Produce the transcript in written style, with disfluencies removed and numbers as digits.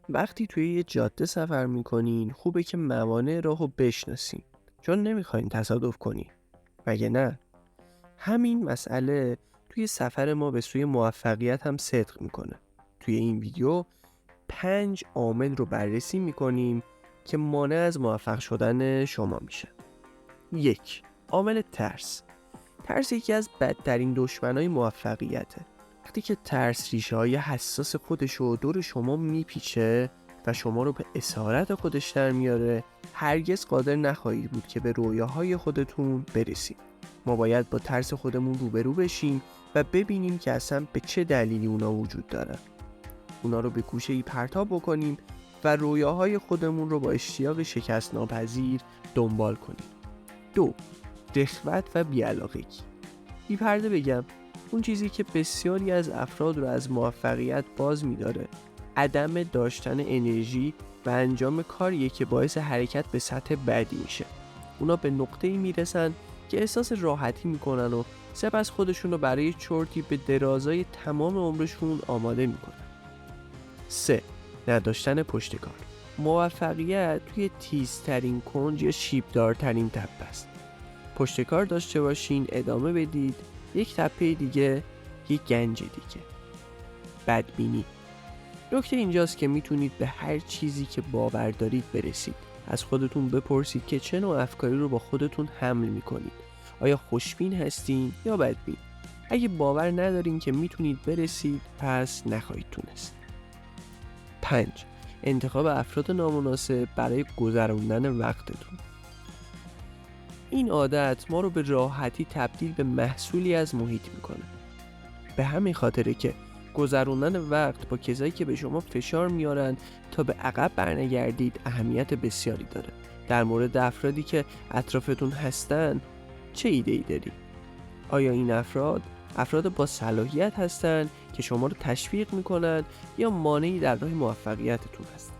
وقتی توی یه جاده سفر میکنین خوبه که موانع راهو بشناسین، چون نمیخواین تصادف کنین، مگه نه؟ همین مسئله توی سفر ما به سوی موفقیت هم صدق میکنه. توی این ویدیو 5 عامل رو بررسی میکنیم که مانع از موفق شدن شما میشه. 1. عامل ترس. ترس یکی از بدترین دشمنای موفقیته. وقتی که ترس ریشه های حساس خودشو دور شما میپیچه و شما رو به اسارت خودش در میاره، هرگز قادر نخواهید بود که به رویاهای خودتون برسید. ما باید با ترس خودمون روبرو بشیم و ببینیم که اصلا به چه دلیلی اونا وجود دارن. اونا رو به گوشه‌ای پرتاب بکنیم و رویاهای خودمون رو با اشتیاق شکست ناپذیر دنبال کنیم. 2. رغبت و بی‌علاقگی. بی پرده بگم، اون چیزی که بسیاری از افراد رو از موفقیت باز می‌داره عدم داشتن انرژی و انجام کاریه که باعث حرکت به سطح بعدی میشه. اونا به نقطه‌ای میرسن که احساس راحتی میکنن و سپس خودشون رو برای چرتی به درازای تمام عمرشون آماده میکنن. 3. نداشتن پشتکار. موفقیت توی تیزترین کنج یا شیبدارترین تپه است. پشتکار داشته باشین، ادامه بدید، یک تپه دیگه، یک گنج دیگه. بدبینی. نکته اینجاست که میتونید به هر چیزی که باور دارید برسید. از خودتون بپرسید که چه نوع افکاری رو با خودتون حمل میکنید. آیا خوشبین هستین یا بدبین؟ اگه باور ندارین که میتونید برسید، پس نخواهید تونست. 5. انتخاب افراد نامناسب برای گذراندن وقتتون. این عادت ما رو به راحتی تبدیل به محصولی از محیط میکنه. به همین خاطره که گذروندن وقت با کسایی که به شما فشار میارن تا به عقب برنگردید اهمیت بسیاری داره. در مورد افرادی که اطرافتون هستن چه ایده‌ای داری؟ آیا این افراد با صلاحیت هستن که شما رو تشویق میکنن یا مانعی در راه موفقیتتون هستن؟